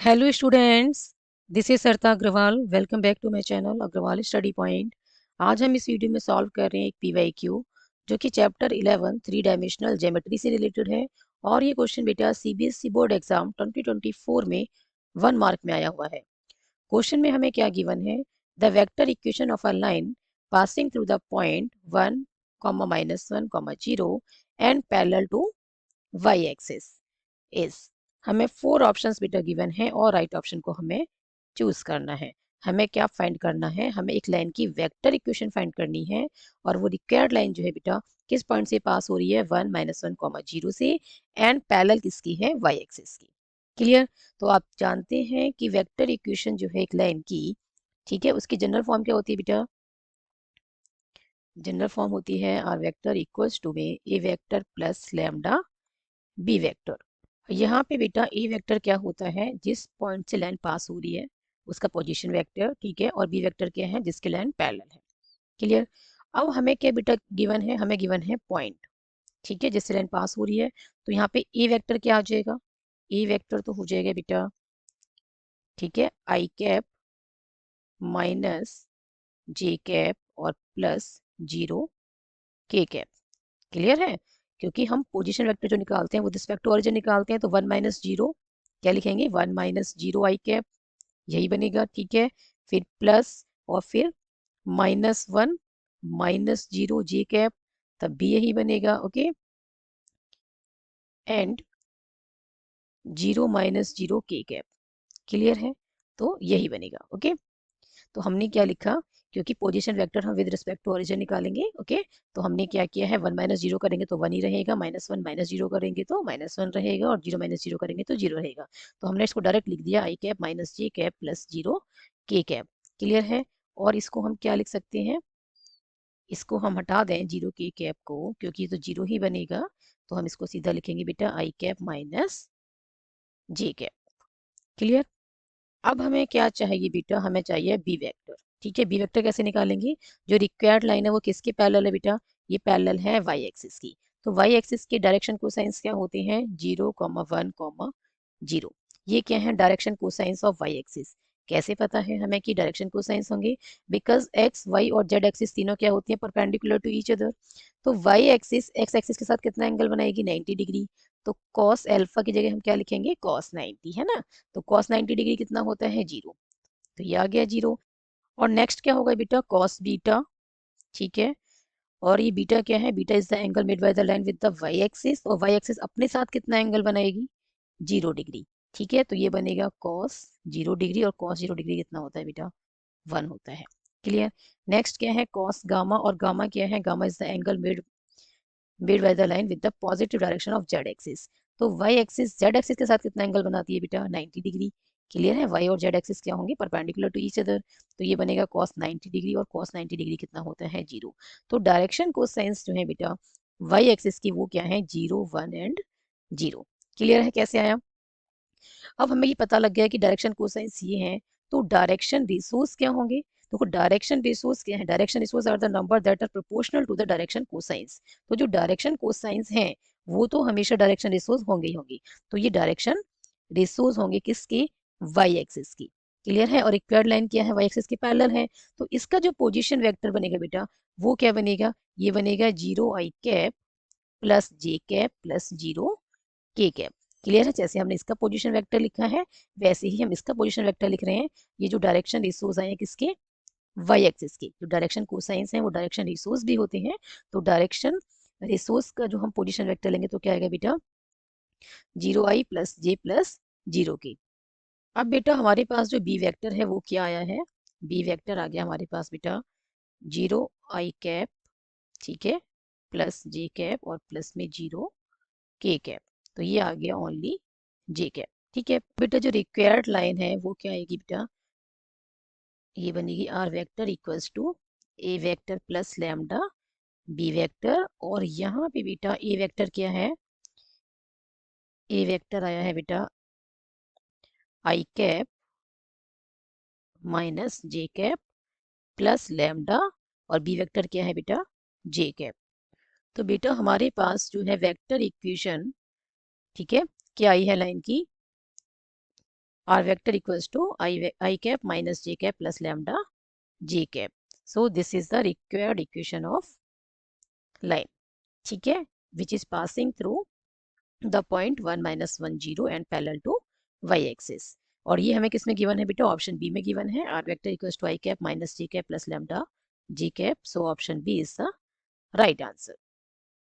Hello students, this is Sarita Agarwal. Welcome back to my channel Agarwal study point. आज हम इस video में सॉल्व कर रहे हैं एक पीवाईक्यू जो कि चैप्टर 11 थ्री डायमेंशनल ज्योमेट्री से रिलेटेड है। और ये क्वेश्चन बेटा सीबीएसई बोर्ड एग्जाम 2024 में 1 मार्क में आया हुआ है। क्वेश्चन में हमें क्या गिवन है? The vector equation of a line passing through the point 1, -1, 0 and parallel to Y axis is. हमें 4 ऑप्शंस बेटा गिवन है और राइट ऑप्शन को हमें चूज करना है। हमें क्या फाइंड करना है? हमें एक लाइन की वेक्टर इक्वेशन फाइंड करनी है। और वो रिक्वायर्ड लाइन जो है बेटा किस पॉइंट से पास हो रही है? 1, -1, 0 से। एंड पैरेलल किसकी है? वाई एक्सिस की। क्लियर? तो आप जानते हैं कि वेक्टर इक्वेशन जो है एक लाइन की, ठीक है, उसकी जनरल फॉर्म क्या होती है बेटा? जनरल फॉर्म होती है आर वेक्टर इक्वल्स टू में A vector plus lambda B vector. यहाँ पे बेटा ए वेक्टर क्या होता है? जिस पॉइंट से लाइन पास हो रही है उसका पोजीशन वेक्टर, ठीक है। और बी वेक्टर क्या है? जिसकी लाइन पैरेलल है। क्लियर? अब हमें क्या बेटा गिवन है? हमें गिवन है पॉइंट, ठीक है, जिससे लाइन पास हो रही है। तो यहाँ पे ए वेक्टर क्या आ जाएगा? ए वेक्टर तो हो जाएगा बेटा, ठीक है, आई कैप माइनस जे कैप और प्लस 0 के कैप। क्लियर है? क्योंकि हम पोजीशन वेक्टर जो निकालते हैं वो रिस्पेक्ट टू ऑरिजिन निकालते हैं, तो 1 - 0 क्या लिखेंगे? 1 - 0 आई कैप, यही बनेगा, ठीक है। फिर प्लस और फिर -1 -0 जे कैप, तब भी यही बनेगा, ओके। एंड 0 - 0 के कैप। क्लियर है? तो यही बनेगा, ओके। तो हमने क्या लिखा? क्योंकि पोजीशन वेक्टर हम विद रिस्पेक्ट टू ओरिजिन निकालेंगे, ओके। तो हमने क्या किया है? 1 - 0 करेंगे तो 1 ही रहेगा, -1 - 0 करेंगे तो -1 रहेगा, और 0 - 0 करेंगे तो 0 रहेगा। तो हमने इसको डायरेक्ट लिख दिया आई कैप माइनस जे कैप प्लस 0 के कैप। क्लियर है? और इसको हम क्या लिख सकते हैं? इसको हम हटा दें 0 के कैप को, क्योंकि तो 0 ही बनेगा। तो हम इसको सीधा लिखेंगे बेटा आई कैप माइनस जे कैप। क्लियर? अब हमें क्या चाहिए बेटा? हमें चाहिए बी वेक्टर, ठीक है। बी वेक्टर कैसे निकालेंगे? जो रिक्वायर्ड लाइन है वो किसके पैरेलल है बेटा? ये पैरेलल है वाई एक्सिस की। तो वाई एक्सिस के डायरेक्शन कोसाइंस क्या होते हैं? 0, 1, 0। ये क्या है? Direction cosines of Y axis. कैसे पता है हमें कि डायरेक्शन कोसाइंस होंगे? बिकॉज एक्स वाई और जेड एक्सिस तीनों क्या होती हैं? Perpendicular to each other. तो वाई एक्सिस एक्स एक्सिस के साथ कितना एंगल बनाएगी? 90 डिग्री। तो कॉस अल्फा की जगह हम क्या लिखेंगे? कॉस 90, है ना। तो कॉस 90 डिग्री कितना होता है? 0। तो ये आ गया 0। और नेक्स्ट क्या होगा बेटा? कॉस बीटा, ठीक है। और ये बीटा क्या है? Beta is the angle made by the line with the Y axis, और वाई एक्सिस अपने साथ कितना एंगल बनाएगी? 0 डिग्री, ठीक है। तो ये बनेगा कॉस 0 डिग्री, और कॉस 0 डिग्री कितना होता है बेटा? 1 होता है। क्लियर? नेक्स्ट क्या है? कॉस गामा, और गामा क्या है? Gamma is the angle made by the line with the positive direction of Z axis. तो वाई एक्सिस जेड एक्सिस के साथ कितना एंगल बनाती है बेटा? 90 डिग्री। क्लियर है? वाई और जेड एक्सिस क्या होंगे? Perpendicular to each other. तो ये बनेगा cos 90 डिग्री, और cos 90 डिग्री कितना होता है? 0। तो डायरेक्शन कोसाइंस जो है बेटा वाई एक्सिस की वो क्या है? 0, 1 एंड 0। क्लियर है? कैसे आया? अब हमें ये पता लग गया कि डायरेक्शन कोसाइंस ये हैं। तो डायरेक्शन रिसोर्स क्या होंगे? देखो डायरेक्शन रिसोर्स क्या है? Direction ratios are the number that are proportional to the direction cosines. तो जो डायरेक्शन कोसाइंस हैं वो तो हमेशा डायरेक्शन रिसोर्स होंगे ही होंगे। तो ये डायरेक्शन रिसोर्स होंगे किसके? वाई एक्सिस की। क्लियर है? और रिक्वायर्ड लाइन क्या है? वाई एक्सिस के पैरेलल है। तो इसका जो पोजीशन वेक्टर बनेगा बेटा वो क्या बनेगा? ये बनेगा 0 आई कैप प्लस जे कैप प्लस 0 के कैप। क्लियर है? जैसे हमने इसका पोजीशन वेक्टर लिखा है वैसे ही हम इसका पोजीशन वेक्टर लिख रहे हैं। ये जो डायरेक्शन रिसोर्स आए हैं किसके? वाई एक्सिस के। जो डायरेक्शन कोसाइंस हैं वो डायरेक्शन रिसोर्स भी होते हैं। तो डायरेक्शन रिसोर्स का जो हम पोजीशन वेक्टर लेंगे तो क्या आएगा बेटा? 0 आई प्लस जे प्लस 0 के। अब बेटा हमारे पास जो बी वेक्टर है वो क्या आया है? बी वेक्टर आ गया हमारे पास बेटा 0 आई कैप, ठीक है, प्लस जे कैप और प्लस में 0 के कैप। तो ये आ गया ओनली जे कैप, ठीक है। बेटा जो रिक्वायर्ड लाइन है वो क्या आएगी बेटा? ये बनेगी r vector equals to a vector plus lambda B vector. और यहाँ पे बेटा ए वेक्टर क्या है? ए वेक्टर आया है बेटा आई कैप माइनस जे कैप प्लस लैम्डा, और बी वेक्टर क्या है बेटा? जे कैप। तो बेटा हमारे पास जो है वेक्टर इक्वेशन, ठीक है, क्या आई है लाइन की? r vector equals to I cap minus j cap plus lambda j cap. So this is the required equation of line. ठीक है, which is passing through the point 1 minus 1 0 and parallel to y axis. और ये हमें किसमें given है बेटा? Option B में given है, r vector equals to I cap minus j cap plus lambda g cap. So option B is the right answer.